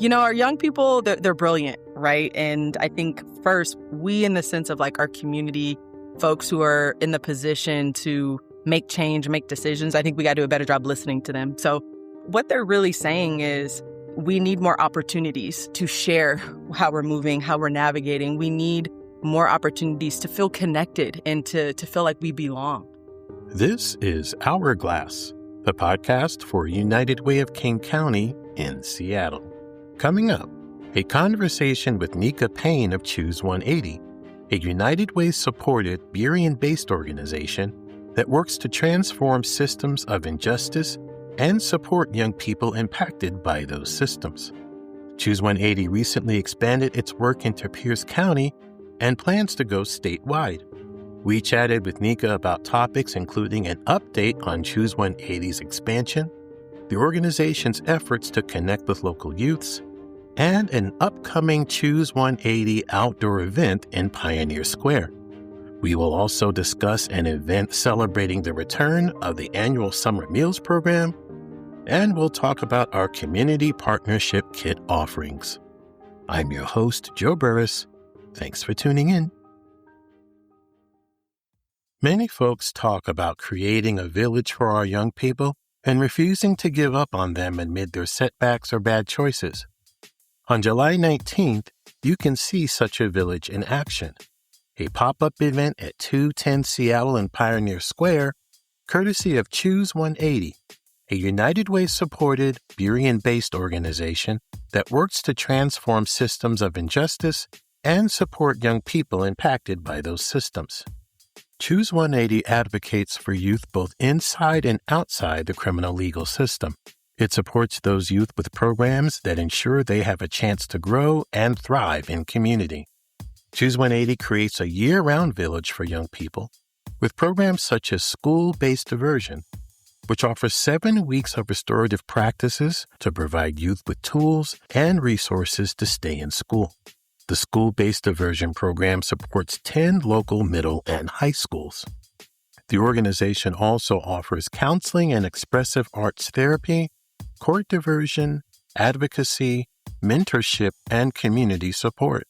Our young people, they're brilliant, right? And I think first, we in the sense of like our community, folks who are in the position to make change, make decisions, I think we got to do a better job listening to them. So what they're really saying is we need more opportunities to share how we're moving, how we're navigating. We need more opportunities to feel connected and to feel like we belong. This is Hourglass, the podcast for United Way of King County in Seattle. Coming up, a conversation with Nneka Payne of CHOOSE 180, a United Way-supported Burien-based organization that works to transform systems of injustice and support young people impacted by those systems. CHOOSE 180 recently expanded its work into Pierce County and plans to go statewide. We chatted with Nneka about topics including an update on CHOOSE 180's expansion, the organization's efforts to connect with local youths, and an upcoming CHOOSE 180 outdoor event in Pioneer Square. We will also discuss an event celebrating the return of the annual Summer Meals program, and we'll talk about our Community Partnership Kit offerings. I'm your host, Joe Burris. Thanks for tuning in. Many folks talk about creating a village for our young people and refusing to give up on them amid their setbacks or bad choices. On July 19th, you can see such a village in action. A pop-up event at 210 Seattle and Pioneer Square, courtesy of CHOOSE 180, a United Way-supported, Burien-based organization that works to transform systems of injustice and support young people impacted by those systems. CHOOSE 180 advocates for youth both inside and outside the criminal legal system. It supports those youth with programs that ensure they have a chance to grow and thrive in community. CHOOSE 180 creates a year-round village for young people with programs such as school-based diversion, which offers 7 weeks of restorative practices to provide youth with tools and resources to stay in school. The school-based diversion program supports 10 local middle and high schools. The organization also offers counseling and expressive arts therapy, court diversion, advocacy, mentorship, and community support.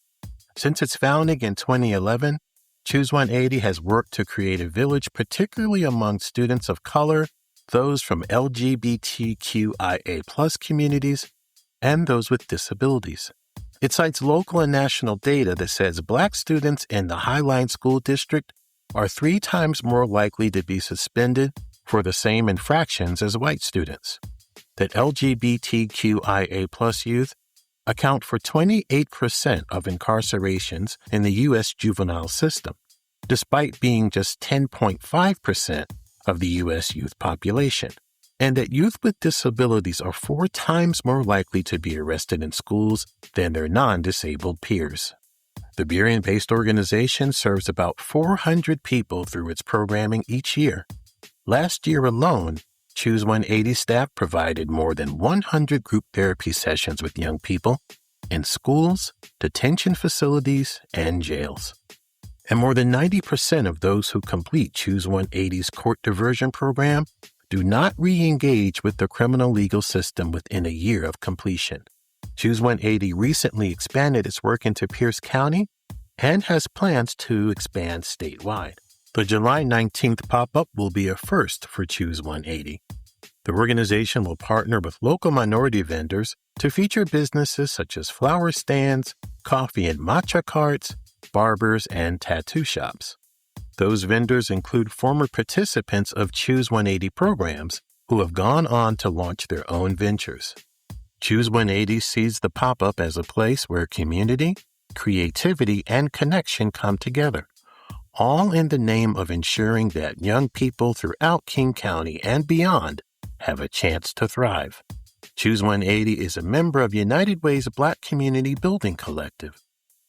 Since its founding in 2011, CHOOSE 180 has worked to create a village particularly among students of color, those from LGBTQIA+ communities, and those with disabilities. It cites local and national data that says Black students in the Highline School District are 3 times more likely to be suspended for the same infractions as white students. That LGBTQIA+ youth account for 28% of incarcerations in the U.S. juvenile system, despite being just 10.5% of the U.S. youth population, and that youth with disabilities are 4 times more likely to be arrested in schools than their non-disabled peers. The Burien-based organization serves about 400 people through its programming each year. Last year alone, CHOOSE 180 staff provided more than 100 group therapy sessions with young people in schools, detention facilities, and jails. And more than 90% of those who complete CHOOSE 180's court diversion program do not re-engage with the criminal legal system within a year of completion. CHOOSE 180 recently expanded its work into Pierce County and has plans to expand statewide. The July 19th pop-up will be a first for CHOOSE 180. The organization will partner with local minority vendors to feature businesses such as flower stands, coffee and matcha carts, barbers, and tattoo shops. Those vendors include former participants of CHOOSE 180 programs who have gone on to launch their own ventures. CHOOSE 180 sees the pop-up as a place where community, creativity, and connection come together, all in the name of ensuring that young people throughout King County and beyond have a chance to thrive. CHOOSE 180 is a member of United Way's Black Community Building Collective,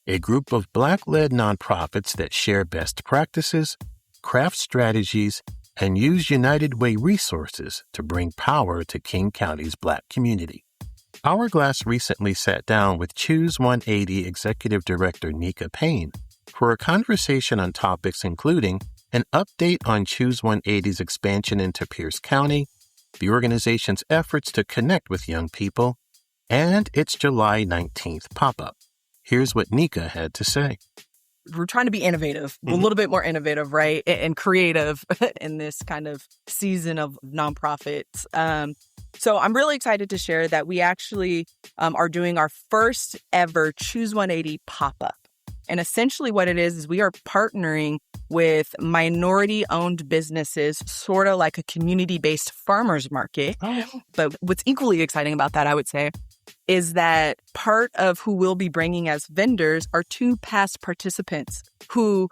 a group of Black-led nonprofits that share best practices, craft strategies, and use United Way resources to bring power to King County's Black community. Hourglass recently sat down with CHOOSE 180 Executive Director Nneka Payne for a conversation on topics including an update on CHOOSE 180's expansion into Pierce County, the organization's efforts to connect with young people, and its July 19th pop-up. Here's what Nneka had to say. We're trying to be innovative, a little bit more innovative, right? And creative in this kind of season of nonprofits. So I'm really excited to share that we actually are doing our first ever Choose 180 pop-up. And essentially what it is we are partnering with minority-owned businesses, sort of like a community-based farmers market. But what's equally exciting about that, I would say, is that part of who we'll be bringing as vendors are two past participants who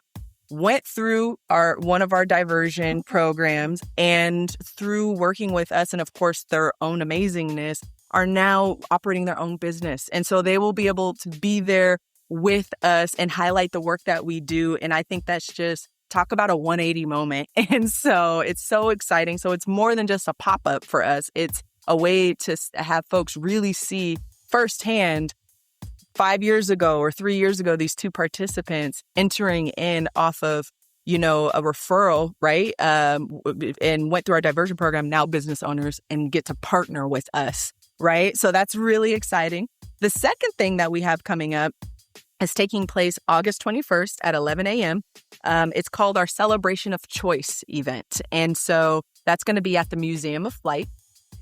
went through one of our diversion programs and through working with us and, of course, their own amazingness, are now operating their own business. And so they will be able to be there with us and highlight the work that we do. And I think that's just talk about a 180 moment. And so it's so exciting. So it's more than just a pop-up for us. It's a way to have folks really see firsthand 5 years ago or 3 years ago, these two participants entering in off of, a referral, right? And went through our diversion program, now business owners, and get to partner with us, right? So that's really exciting. The second thing that we have coming up is taking place August 21st at 11 a.m. It's called our Celebration of Choice event. And so that's going to be at the Museum of Flight.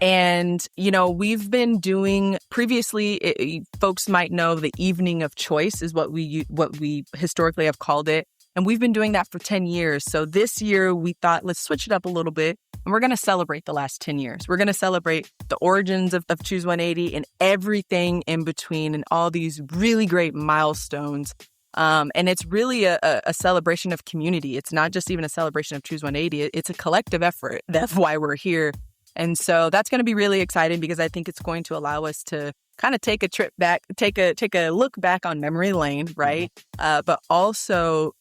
And, we've been doing previously, folks might know the Evening of Choice is what we historically have called it. And we've been doing that for 10 years. So this year we thought, let's switch it up a little bit. And we're going to celebrate the last 10 years. We're going to celebrate the origins of Choose 180 and everything in between and all these really great milestones. And it's really a celebration of community. It's not just even a celebration of Choose 180. It's a collective effort. That's why we're here. And so that's going to be really exciting because I think it's going to allow us to kind of take a trip back, take a look back on memory lane, right? But also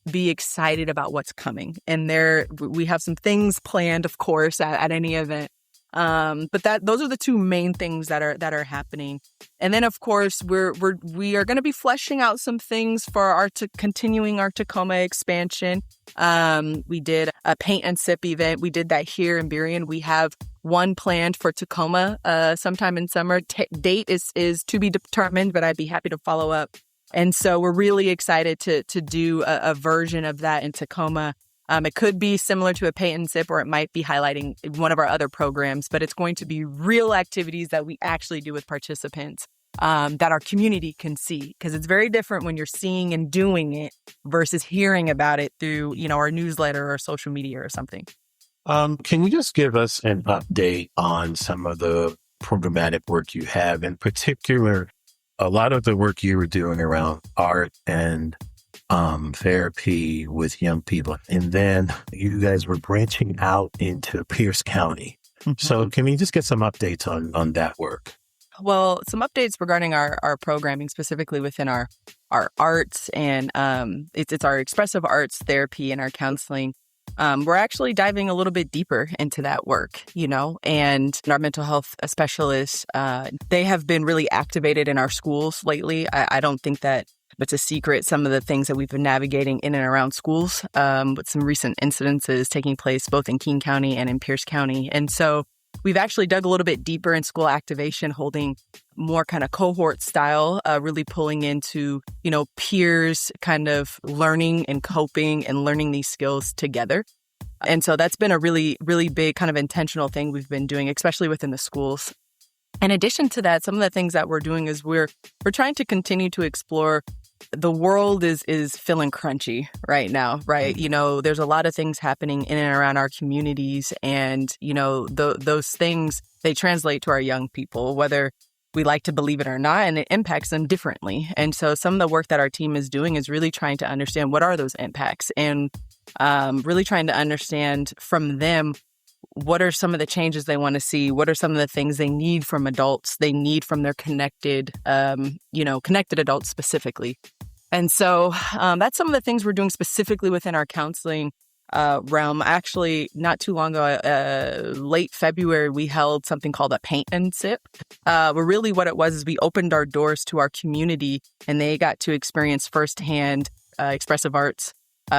be excited about what's coming. And we have some things planned, of course, at any event. But those are the two main things that are happening. And then, of course, we are going to be fleshing out some things for continuing our Tacoma expansion. We did a paint and sip event. We did that here in Burien. We have one planned for Tacoma sometime in summer. Date is to be determined, but I'd be happy to follow up. And so we're really excited to do a version of that in Tacoma. It could be similar to a paint and sip, or it might be highlighting one of our other programs, but it's going to be real activities that we actually do with participants that our community can see, because it's very different when you're seeing and doing it versus hearing about it through, our newsletter or social media or something. Can you just give us an update on some of the programmatic work you have, in particular, a lot of the work you were doing around art and therapy with young people. And then you guys were branching out into Pierce County. So can we just get some updates on that work? Well, some updates regarding our programming, specifically within our arts, and it's our expressive arts therapy and our counseling. We're actually diving a little bit deeper into that work, and our mental health specialists, they have been really activated in our schools lately. I don't think that it's a secret, some of the things that we've been navigating in and around schools, with some recent incidences taking place both in King County and in Pierce County. And so we've actually dug a little bit deeper in school activation, holding more kind of cohort style, really pulling into, peers kind of learning and coping and learning these skills together. And so that's been a really, really big kind of intentional thing we've been doing, especially within the schools. In addition to that, some of the things that we're doing is we're trying to continue to explore. The world is feeling crunchy right now, right? There's a lot of things happening in and around our communities, and, those things, they translate to our young people, whether we like to believe it or not, and it impacts them differently. And so some of the work that our team is doing is really trying to understand what are those impacts, and really trying to understand from them, what are some of the changes they want to see? What are some of the things they need from adults? They need from their connected adults specifically. And so that's some of the things we're doing specifically within our counseling realm. Actually, not too long ago, late February, we held something called a paint and sip. Where really what it was is we opened our doors to our community, and they got to experience firsthand expressive arts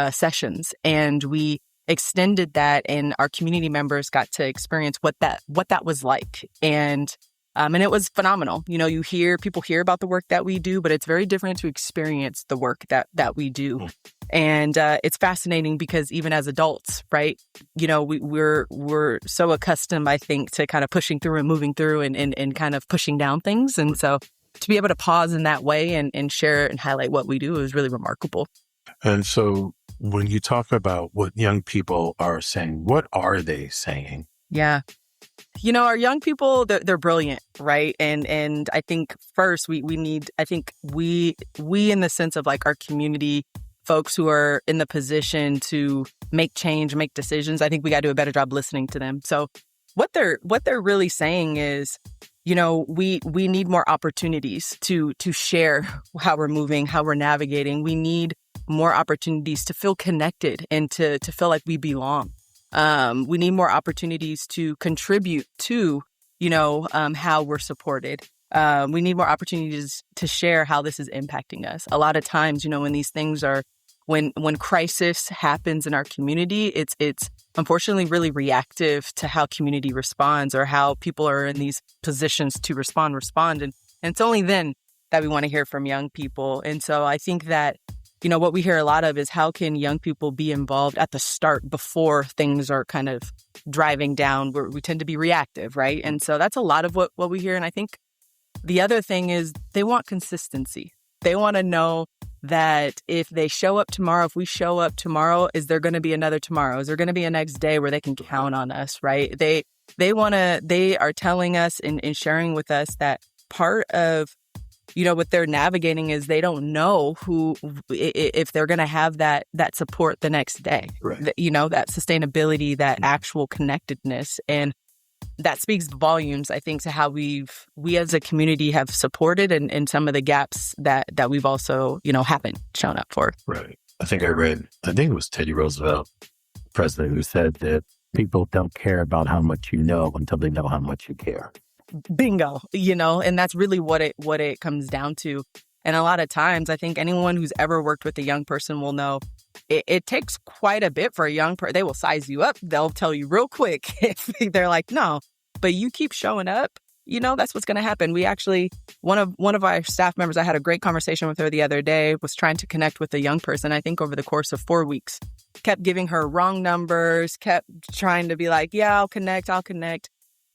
sessions. And we extended that, and our community members got to experience what that was like. And And it was phenomenal. People hear about the work that we do, but it's very different to experience the work that we do. And it's fascinating because even as adults, right, we're so accustomed, I think, to kind of pushing through and moving through and kind of pushing down things. And so to be able to pause in that way and share and highlight what we do is really remarkable. And so when you talk about what young people are saying, what are they saying? Yeah. Our young people, they're brilliant, right? And I think first we need, I think we in the sense of like our community, folks who are in the position to make change, make decisions, I think we got to do a better job listening to them. So what they're really saying is, we need more opportunities to share how we're moving, how we're navigating. We need more opportunities to feel connected and to feel like we belong. We need more opportunities to contribute to, how we're supported. We need more opportunities to share how this is impacting us. A lot of times, when these things are, when crisis happens in our community, it's unfortunately really reactive to how community responds or how people are in these positions to respond. And it's only then that we want to hear from young people. And so I think that, what we hear a lot of is how can young people be involved at the start before things are kind of driving down where we tend to be reactive, right? And so that's a lot of what we hear. And I think the other thing is they want consistency. They want to know that if they show up tomorrow, if we show up tomorrow, is there going to be another tomorrow? Is there going to be a next day where they can count on us, right? They are telling us and sharing with us that part of, what they're navigating is they don't know if they're going to have that support the next day, right. That sustainability, that actual connectedness. And that speaks volumes, I think, to how we as a community have supported and some of the gaps that we've also, haven't shown up for. Right. I think it was Teddy Roosevelt, president, who said that people don't care about how much you know until they know how much you care. Bingo, and that's really what it comes down to. And a lot of times, I think anyone who's ever worked with a young person will know it takes quite a bit for a young person. They will size you up. They'll tell you real quick if they're like, no, but you keep showing up, that's what's going to happen. We actually, one of our staff members, I had a great conversation with her the other day, was trying to connect with a young person, I think over the course of 4 weeks, kept giving her wrong numbers, kept trying to be like, yeah, I'll connect.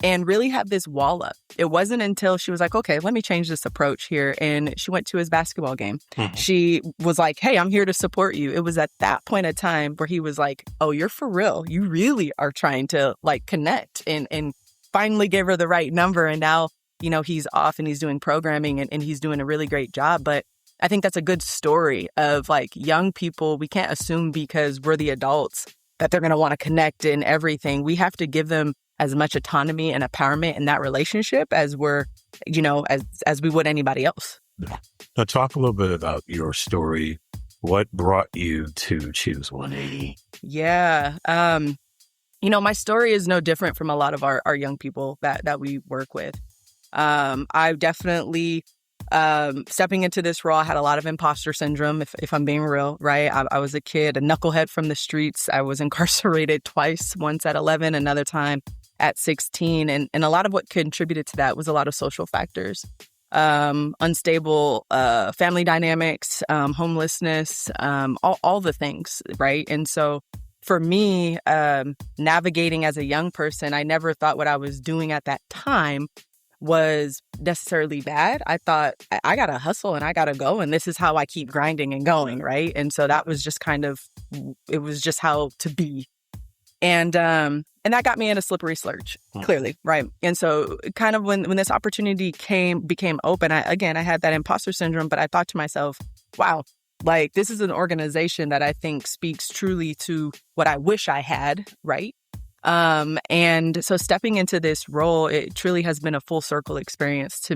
And really have this wall up. It wasn't until she was like, okay, let me change this approach here. And she went to his basketball game. Mm-hmm. She was like, hey, I'm here to support you. It was at that point of time where he was like, oh, you're for real. You really are trying to like connect and finally gave her the right number. And now, he's off and he's doing programming and he's doing a really great job. But I think that's a good story of like young people. We can't assume because we're the adults that they're going to want to connect and everything. We have to give them as much autonomy and empowerment in that relationship as we're, as we would anybody else. Now, talk a little bit about your story. What brought you to Choose 180? Yeah. My story is no different from a lot of our young people that we work with. I definitely, stepping into this role, I had a lot of imposter syndrome, if I'm being real, right? I was a kid, a knucklehead from the streets. I was incarcerated twice, once at 11, another time at 16. And a lot of what contributed to that was a lot of social factors, unstable family dynamics, homelessness, all the things, right? And so for me, navigating as a young person, I never thought what I was doing at that time was necessarily bad. I thought I got to hustle and I got to go. And this is how I keep grinding and going, right? And so that was just it was just how to be. And that got me in a slippery sludge, clearly, right? And so kind of when this opportunity became open, I had that imposter syndrome, but I thought to myself, wow, like this is an organization that I think speaks truly to what I wish I had, right? And so stepping into this role, it truly has been a full circle experience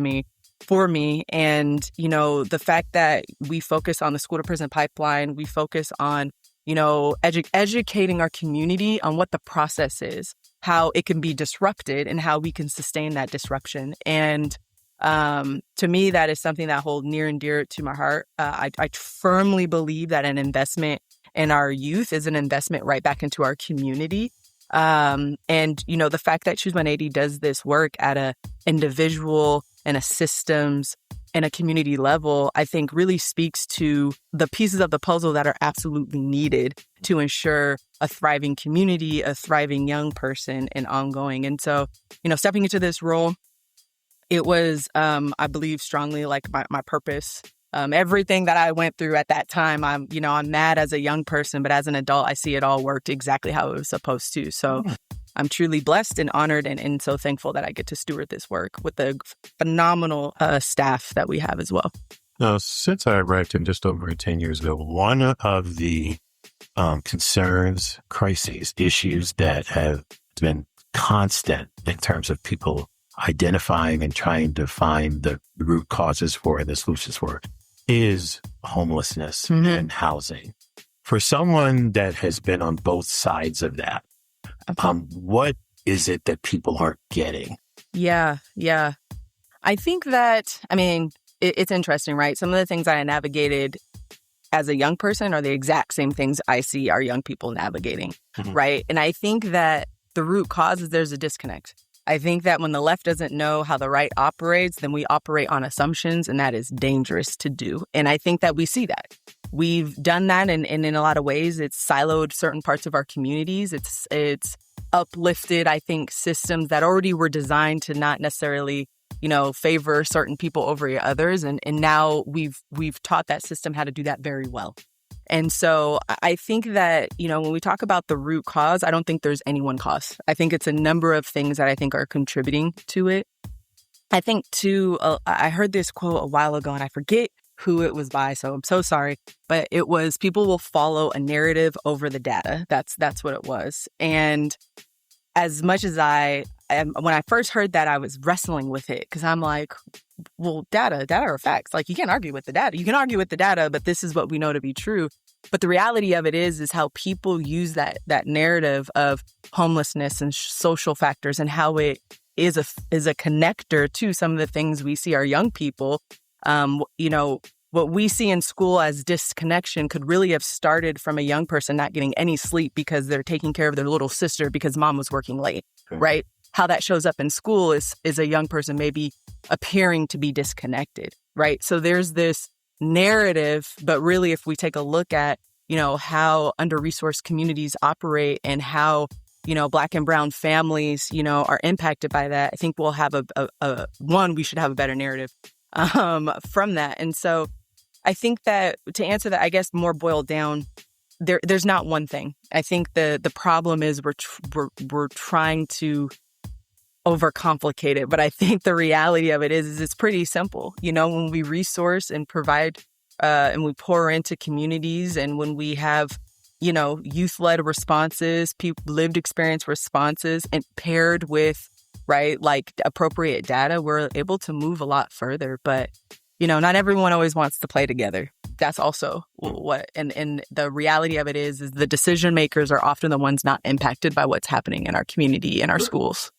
for me. And, the fact that we focus on the school to prison pipeline, we focus on, educating our community on what the process is, how it can be disrupted and how we can sustain that disruption. And, to me, that is something that holds near and dear to my heart. I firmly believe that an investment in our youth is an investment right back into our community. And, the fact that Choose 180 does this work at a individual and a systems and a community level, I think really speaks to the pieces of the puzzle that are absolutely needed to ensure a thriving community, a thriving young person, and ongoing. And so, stepping into this role, it was, I believe strongly, like my purpose. Everything that I went through at that time, I'm mad as a young person, but as an adult, I see it all worked exactly how it was supposed to. So I'm truly blessed and honored and so thankful that I get to steward this work with the phenomenal staff that we have as well. Now, since I arrived in just over 10 years ago, one of the concerns, crises, issues that have been constant in terms of people identifying and trying to find the root causes for and the solutions for is homelessness and housing. For someone that has been on both sides of that, what is it that people aren't getting? Yeah. I think that, it's interesting, right? Some of the things I navigated as a young person are the exact same things I see our young people navigating, right? And I think that the root cause is there's a disconnect. I think that when the left doesn't know how the right operates, then we operate on assumptions, and that is dangerous to do. And I think that we see that. We've done that, and in a lot of ways, it's siloed certain parts of our communities. It's uplifted, I think, systems that already were designed to not necessarily, favor certain people over others. And now we've taught that system how to do that very well. And so I think that, when we talk about the root cause, I don't think there's any one cause. I think it's a number of things that I think are contributing to it. I think, too, I heard this quote a while ago, and I forget who it was by, so I'm so sorry. But it was, people will follow a narrative over the data. That's what it was. And as much as when I first heard that, I was wrestling with it because I'm like, well, data are facts. Like, you can't argue with the data. You can argue with the data, but this is what we know to be true. But the reality of it is how people use that narrative of homelessness and social factors and how it is a connector to some of the things we see our young people. What we see in school as disconnection could really have started from a young person not getting any sleep because they're taking care of their little sister because mom was working late, right? How that shows up in school is a young person maybe appearing to be disconnected, right? So there's this narrative, but really if we take a look at, how under-resourced communities operate and how, Black and brown families, are impacted by that, I think we'll have we should have a better narrative from that. And so I think that to answer that, I guess more boiled down, there's not one thing. I think the problem is we're trying to overcomplicate it. But I think the reality of it is it's pretty simple. When we resource and provide and we pour into communities, and when we have, youth-led responses, lived experience responses, and paired with, right, like appropriate data, we're able to move a lot further. But, not everyone always wants to play together. That's also what, and the reality of it is the decision makers are often the ones not impacted by what's happening in our community, in our schools.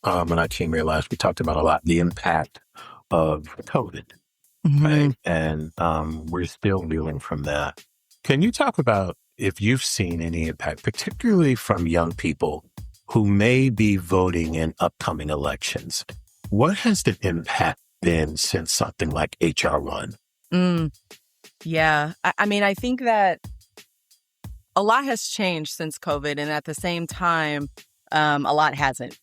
When I came here last, we talked about a lot the impact of COVID, right? And we're still dealing from that. Can you talk about if you've seen any impact, particularly from young people who may be voting in upcoming elections? What has the impact been since something like HR 1? Yeah. I think that a lot has changed since COVID, and at the same time, a lot hasn't.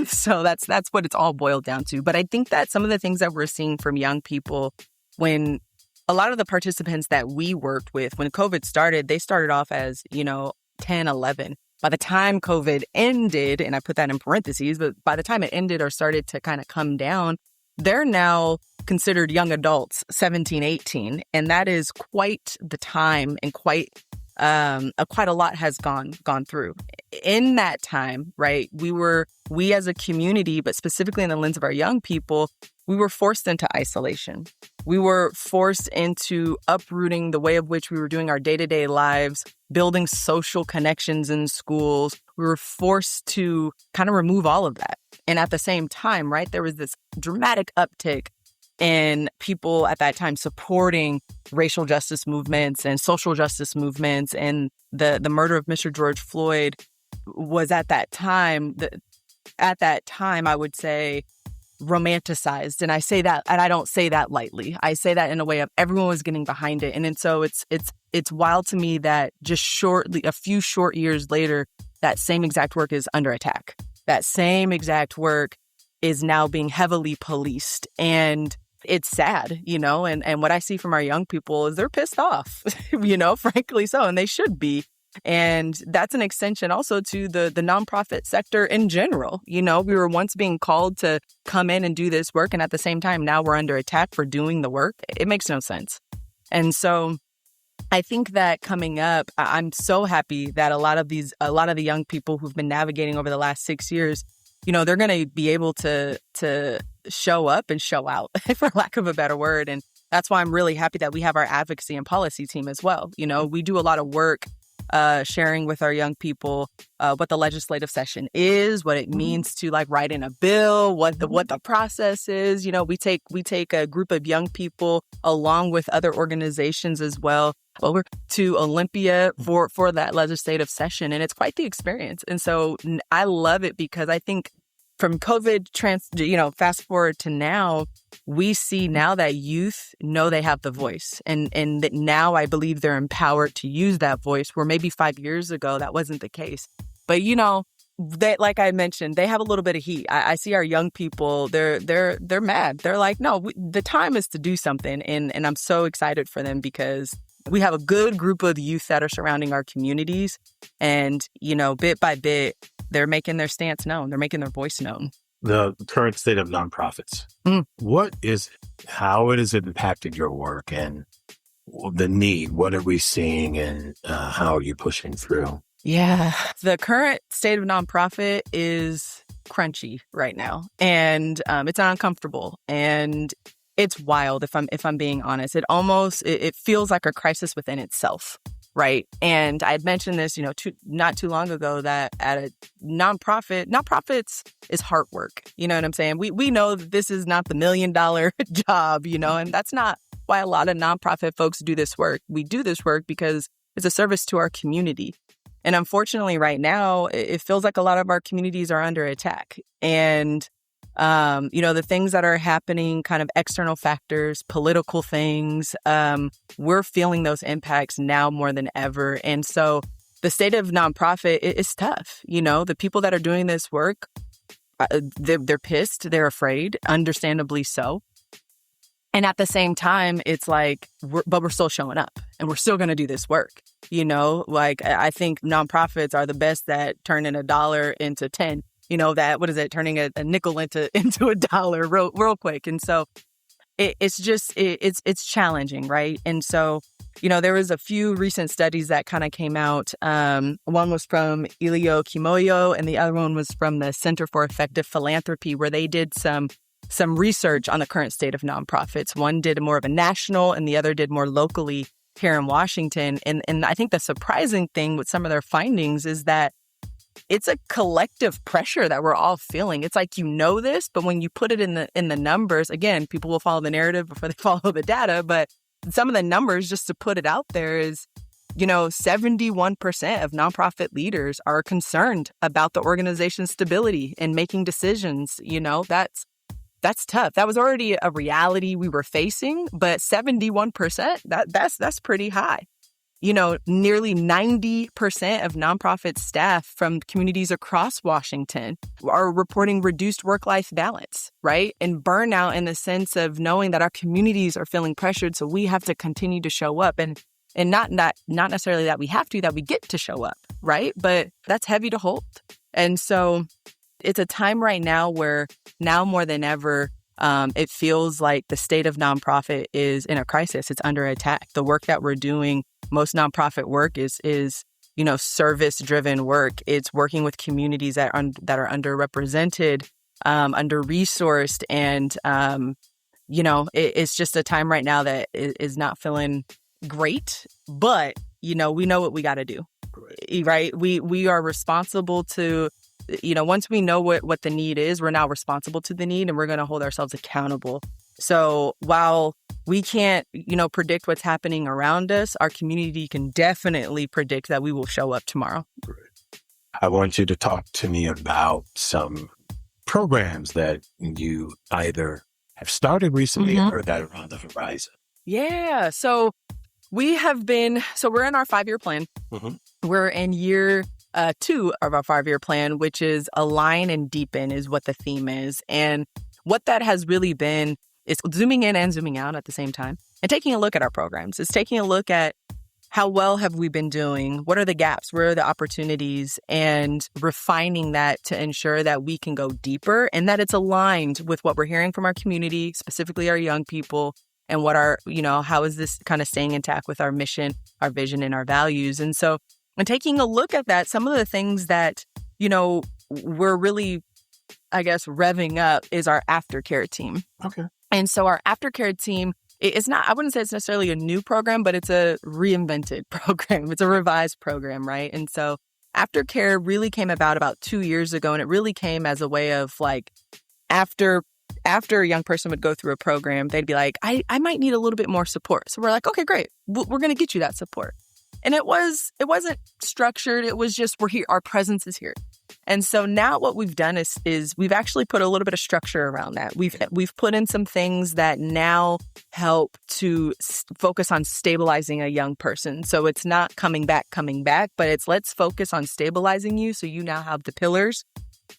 So that's what it's all boiled down to. But I think that some of the things that we're seeing from young people, when a lot of the participants that we worked with, when COVID started, they started off as, 10, 11. By the time COVID ended, and I put that in parentheses, but by the time it ended or started to kind of come down, they're now considered young adults, 17, 18. And that is quite the time, and quite a lot has gone through. In that time, right, we as a community, but specifically in the lens of our young people, we were forced into isolation. We were forced into uprooting the way of which we were doing our day-to-day lives, building social connections in schools. We were forced to kind of remove all of that. And at the same time, right, there was this dramatic uptick in people at that time supporting racial justice movements and social justice movements. And the murder of Mr. George Floyd was at that time, I would say, romanticized. And I say that, and I don't say that lightly. I say that in a way of everyone was getting behind it. And so it's wild to me that just a few short years later, that same exact work is under attack. That same exact work is now being heavily policed. And it's sad, and what I see from our young people is they're pissed off, frankly so, and they should be. And that's an extension also to the nonprofit sector in general. We were once being called to come in and do this work, and at the same time, now we're under attack for doing the work. It makes no sense. And so I think that coming up, I'm so happy that a lot of the young people who've been navigating over the last 6 years, they're going to be able to show up and show out, for lack of a better word. And that's why I'm really happy that we have our advocacy and policy team as well. We do a lot of work sharing with our young people what the legislative session is, what it means to write in a bill, what the process is. We take a group of young people along with other organizations as well over to Olympia for that legislative session, and it's quite the experience. And so I love it because I think from COVID fast forward to now, we see now that youth know they have the voice, and that now I believe they're empowered to use that voice, where maybe 5 years ago that wasn't the case. But they, like I mentioned, they have a little bit of heat. I see our young people; they're mad. They're like, no, the time is to do something, and I'm so excited for them because we have a good group of youth that are surrounding our communities, and bit by bit, they're making their stance known. They're making their voice known. The current state of nonprofits. How it has impacted your work and the need? What are we seeing, and how are you pushing through? Yeah, the current state of nonprofit is crunchy right now, and it's uncomfortable, and it's wild. If I'm being honest, it feels like a crisis within itself. Right. And I had mentioned this, not too long ago, that at a nonprofits is hard work. You know what I'm saying? We know that this is not the $1 million job, and that's not why a lot of nonprofit folks do this work. We do this work because it's a service to our community. And unfortunately, right now, it feels like a lot of our communities are under attack. And the things that are happening, kind of external factors, political things, we're feeling those impacts now more than ever. And so the state of nonprofit is tough. The people that are doing this work, they're pissed, they're afraid, understandably so. And at the same time, it's like, but we're still showing up and we're still going to do this work. I think nonprofits are the best at turning $1 into 10. Turning a nickel into $1 real quick. And so it's challenging, right? And so, there was a few recent studies that kind of came out. One was from Ilio Kimoyo, and the other one was from the Center for Effective Philanthropy, where they did some research on the current state of nonprofits. One did more of a national, and the other did more locally here in Washington. And I think the surprising thing with some of their findings is that it's a collective pressure that we're all feeling. It's like, this, but when you put it in the numbers, again, people will follow the narrative before they follow the data. But some of the numbers, just to put it out there, is, 71% of nonprofit leaders are concerned about the organization's stability and making decisions. That's tough. That was already a reality we were facing, but 71%, that's pretty high. Nearly 90% of nonprofit staff from communities across Washington are reporting reduced work-life balance, right? And burnout, in the sense of knowing that our communities are feeling pressured, so we have to continue to show up. And not necessarily that we have to, that we get to show up, right? But that's heavy to hold. And so it's a time right now where, now more than ever, it feels like the state of nonprofit is in a crisis. It's under attack. The work that we're doing, most nonprofit work is service-driven work. It's working with communities that are underrepresented, under-resourced, and it's just a time right now that is not feeling great. But we know what we got to do, right? We are responsible to. Once we know what the need is, we're now responsible to the need, and we're going to hold ourselves accountable. So while we can't, predict what's happening around us, our community can definitely predict that we will show up tomorrow. I want you to talk to me about some programs that you either have started recently or that are on the horizon. Yeah. So we're in our 5-year plan. We're in year 2 of our 5-year plan, which is align and deepen is what the theme is. And what that has really been is zooming in and zooming out at the same time and taking a look at our programs. It's taking a look at how well have we been doing? What are the gaps? Where are the opportunities? And refining that to ensure that we can go deeper and that it's aligned with what we're hearing from our community, specifically our young people, and what how is this kind of staying intact with our mission, our vision, and our values? And so, and taking a look at that, some of the things that, we're really, I guess, revving up is our aftercare team. Okay. And so our aftercare team, it's not, I wouldn't say it's necessarily a new program, but it's a reinvented program. It's a revised program, right? And so aftercare really came about 2 years ago, and it really came as a way of like, after a young person would go through a program, they'd be like, I might need a little bit more support. So we're like, okay, great. We're going to get you that support. And it wasn't structured. It was just, we're here. Our presence is here. And so now what we've done is we've actually put a little bit of structure around that. We've put in some things that now help to focus on stabilizing a young person. So it's not coming back, but it's let's focus on stabilizing you. So you now have the pillars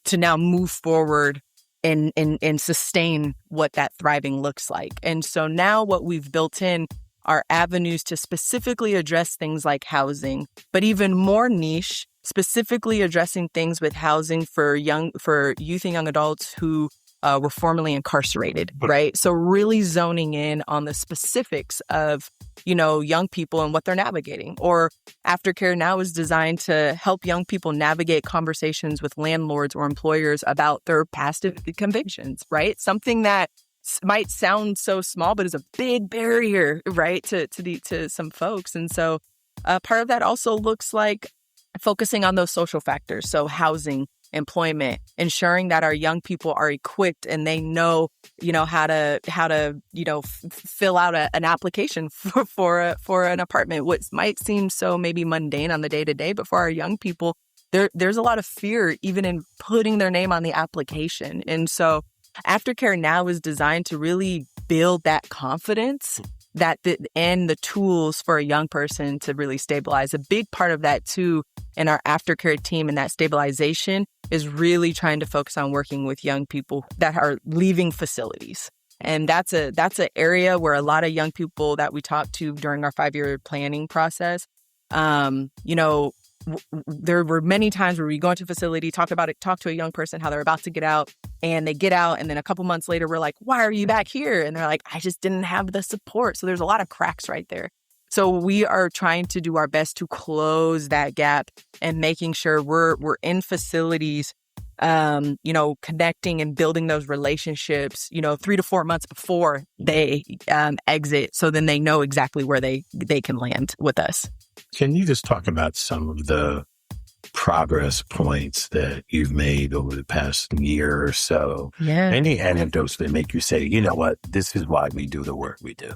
to now move forward and sustain what that thriving looks like. And so now what we've built in are avenues to specifically address things like housing, but even more niche, specifically addressing things with housing for youth and young adults who were formerly incarcerated, right? So really zoning in on the specifics of, young people and what they're navigating. Or aftercare now is designed to help young people navigate conversations with landlords or employers about their past convictions, right? Something that might sound so small, but is a big barrier, right, to some folks. And so part of that also looks like focusing on those social factors. So housing, employment, ensuring that our young people are equipped and they know, how to fill out an application for an apartment. What might seem so maybe mundane on the day to day, but for our young people, there's a lot of fear even in putting their name on the application. And so aftercare now is designed to really build that confidence and the tools for a young person to really stabilize. A big part of that too in our aftercare team and that stabilization is really trying to focus on working with young people that are leaving facilities. And that's an area where a lot of young people that we talk to during our 5-year planning process, there were many times where we go into a facility, talk to a young person, how they're about to get out, and they get out. And then a couple months later, we're like, why are you back here? And they're like, I just didn't have the support. So there's a lot of cracks right there. So we are trying to do our best to close that gap and making sure we're in facilities, connecting and building those relationships, 3 to 4 months before they exit. So then they know exactly where they can land with us. Can you just talk about some of the progress points that you've made over the past year or so? Yeah. Any anecdotes that make you say, you know what, this is why we do the work we do?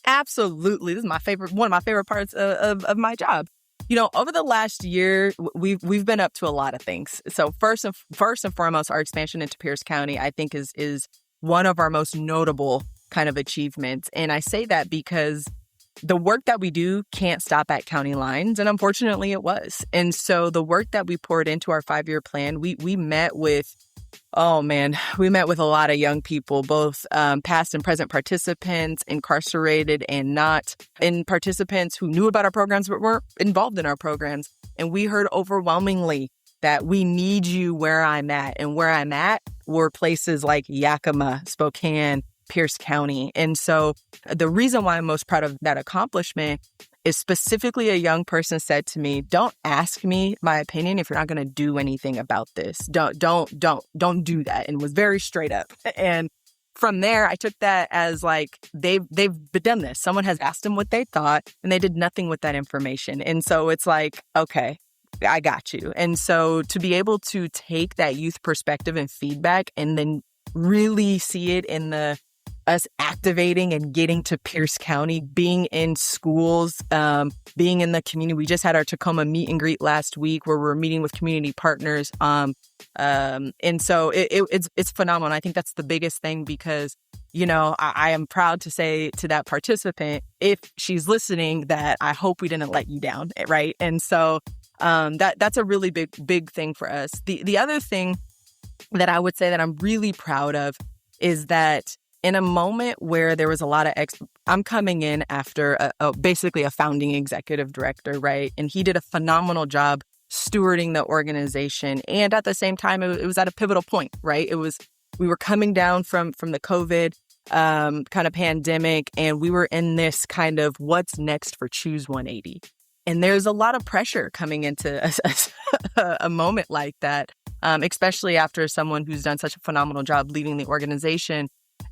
Absolutely. This is one of my favorite parts of my job. Over the last year, we've been up to a lot of things. So first and foremost, our expansion into Pierce County, I think is one of our most notable kind of achievements. And I say that because the work that we do can't stop at county lines. And unfortunately, it was. And so the work that we poured into our 5-year plan, we met with a lot of young people, both past and present participants, incarcerated and not, and participants who knew about our programs but weren't involved in our programs. And we heard overwhelmingly that we need you where I'm at. And where I'm at were places like Yakima, Spokane, Pierce County. And so the reason why I'm most proud of that accomplishment is specifically a young person said to me, don't ask me my opinion if you're not going to do anything about this. Don't do that. And was very straight up. And from there, I took that as like, they've done this. Someone has asked them what they thought and they did nothing with that information. And so it's like, okay, I got you. And so to be able to take that youth perspective and feedback and then really see it in the us activating and getting to Pierce County, being in schools, being in the community. We just had our Tacoma meet and greet last week where we're meeting with community partners. And so it's phenomenal. I think that's the biggest thing because, I am proud to say to that participant, if she's listening, that I hope we didn't let you down, right? And so that's a really big thing for us. The other thing that I would say that I'm really proud of is that in a moment where there was a lot of I'm coming in after basically a founding executive director, right? And he did a phenomenal job stewarding the organization. And at the same time, it was at a pivotal point, right? We were coming down from the COVID kind of pandemic, and we were in this kind of what's next for Choose 180. And there's a lot of pressure coming into a moment like that, especially after someone who's done such a phenomenal job leading the organization.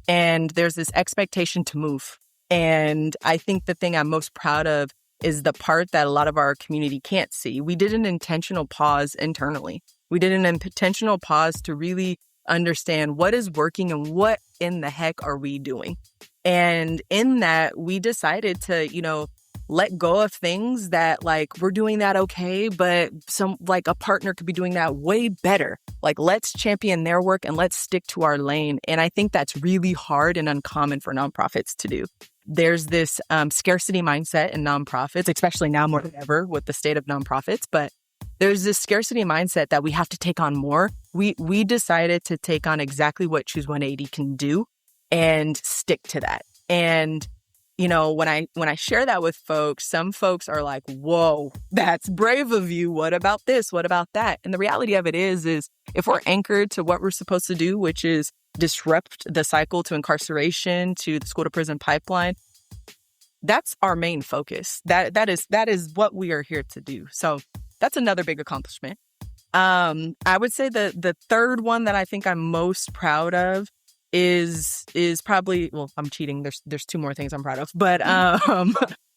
And there's this expectation to move. And I think the thing I'm most proud of is the part that a lot of our community can't see. We did an intentional pause internally. We did an intentional pause to really understand what is working and what in the heck are we doing. And in that, we decided to, let go of things that we're doing that okay, but a partner could be doing that way better. Let's champion their work and let's stick to our lane. And I think that's really hard and uncommon for nonprofits to do. There's this scarcity mindset in nonprofits, especially now more than ever with the state of nonprofits. But there's this scarcity mindset that we have to take on more. We decided to take on exactly what Choose 180 can do and stick to that. And when I share that with folks, some folks are like, whoa, that's brave of you. What about this? What about that? And the reality of it is if we're anchored to what we're supposed to do, which is disrupt the cycle to incarceration, to the school to prison pipeline, that's our main focus. That is what we are here to do. So that's another big accomplishment. I would say the third one that I think I'm most proud of is probably, well, I'm cheating. There's two more things I'm proud of, but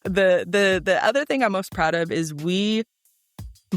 the other thing I'm most proud of is we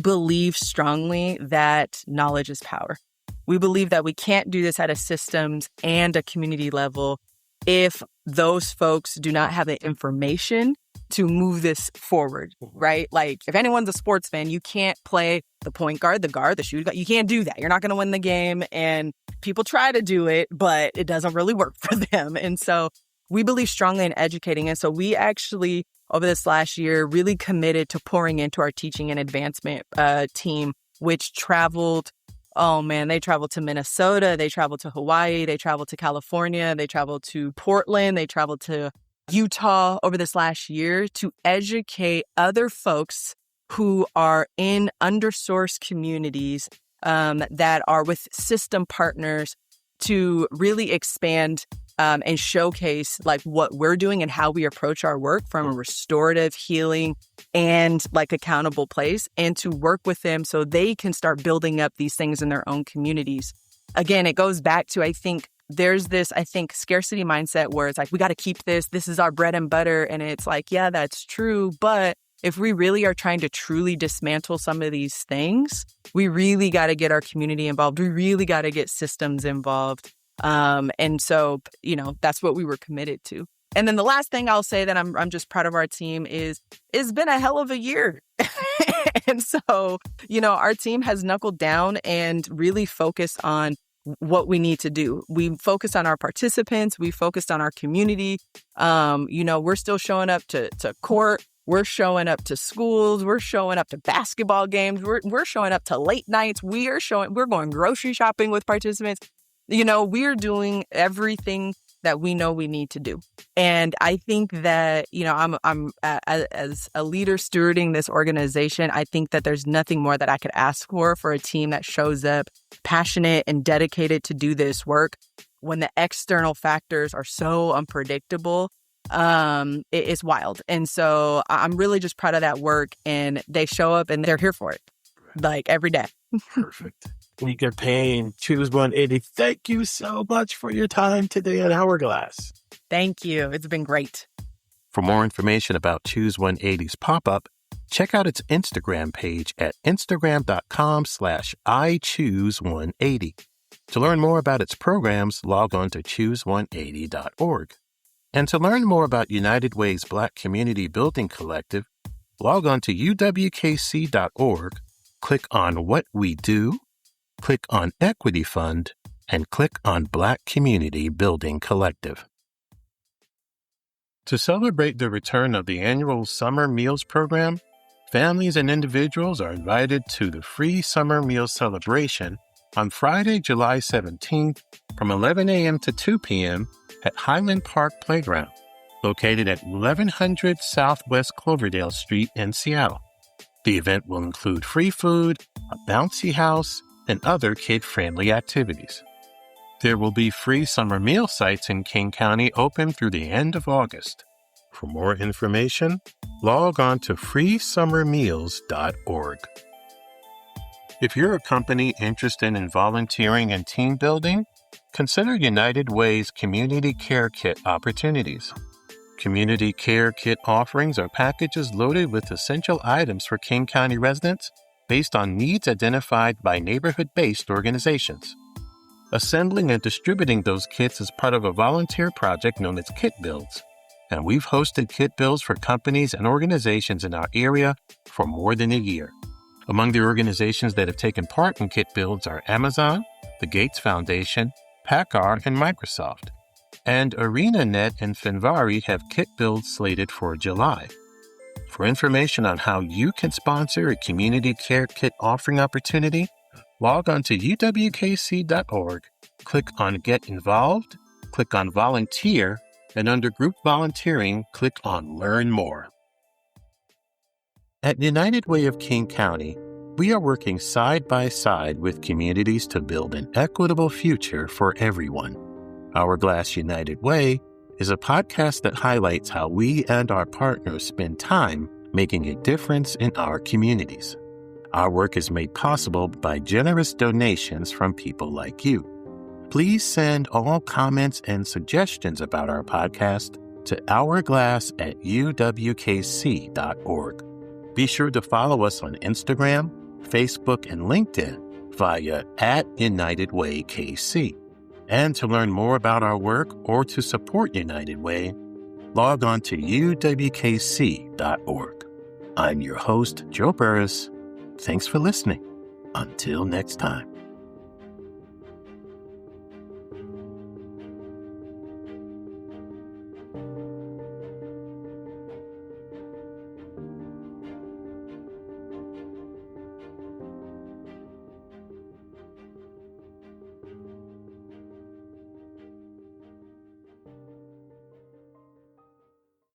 believe strongly that knowledge is power. We believe that we can't do this at a systems and a community level if those folks do not have the information to move this forward, right? If anyone's a sports fan, you can't play the point guard, the guard, the shooting guard. You can't do that. You're not going to win the game. And people try to do it, but it doesn't really work for them. And so we believe strongly in educating. And so we actually, over this last year, really committed to pouring into our teaching and advancement team, which traveled. Oh, man, they traveled to Minnesota. They traveled to Hawaii. They traveled to California. They traveled to Portland. They traveled to Utah over this last year to educate other folks who are in undersourced communities that are with system partners to really expand and showcase what we're doing and how we approach our work from a restorative, healing, and accountable place, and to work with them so they can start building up these things in their own communities. Again, it goes back to, I think, there's this, scarcity mindset where it's we got to keep this. This is our bread and butter. And it's yeah, that's true. But if we really are trying to truly dismantle some of these things, we really got to get our community involved. We really got to get systems involved. And so, that's what we were committed to. And then the last thing I'll say that I'm just proud of our team is it's been a hell of a year. And so, our team has knuckled down and really focused on what we need to do. We focused on our participants. We focused on our community. We're still showing up to court. We're showing up to schools. We're showing up to basketball games. We're showing up to late nights. We're going grocery shopping with participants. We're doing everything that we know we need to do. And I think that, I'm as a leader stewarding this organization, I think that there's nothing more that I could ask for a team that shows up passionate and dedicated to do this work when the external factors are so unpredictable. It's wild. And so I'm really just proud of that work, and they show up and they're here for it every day. Perfect. Nneka Payne, Choose 180. Thank you so much for your time today at Hourglass. Thank you. It's been great. For more information about Choose 180's pop-up, check out its Instagram page at instagram.com/ichoose180. To learn more about its programs, log on to choose180.org. And to learn more about United Way's Black Community Building Collective, log on to uwkc.org, click on What We Do, click on Equity Fund, and click on Black Community Building Collective. To celebrate the return of the annual Summer Meals Program, families and individuals are invited to the free Summer Meals celebration on Friday, July 17th from 11 a.m. to 2 p.m. at Highland Park Playground, located at 1100 Southwest Cloverdale Street in Seattle. The event will include free food, a bouncy house, and other kid-friendly activities. There will be free summer meal sites in King County open through the end of August. For more information, log on to freesummermeals.org. If you're a company interested in volunteering and team building, consider United Way's Community Care Kit opportunities. Community Care Kit offerings are packages loaded with essential items for King County residents based on needs identified by neighborhood-based organizations. Assembling and distributing those kits is part of a volunteer project known as Kit Builds, and we've hosted kit builds for companies and organizations in our area for more than a year. Among the organizations that have taken part in kit builds are Amazon, the Gates Foundation, PACCAR, and Microsoft. And ArenaNet and Finvari have kit builds slated for July. For information on how you can sponsor a community care kit offering opportunity, log on to uwkc.org, click on Get Involved, click on Volunteer, and under Group Volunteering, click on Learn More. At United Way of King County, we are working side by side with communities to build an equitable future for everyone. Hourglass United Way is a podcast that highlights how we and our partners spend time making a difference in our communities. Our work is made possible by generous donations from people like you. Please send all comments and suggestions about our podcast to hourglass@uwkc.org. Be sure to follow us on Instagram, Facebook, and LinkedIn via @UnitedWayKC. And to learn more about our work or to support United Way, log on to uwkc.org. I'm your host, Joe Burris. Thanks for listening. Until next time.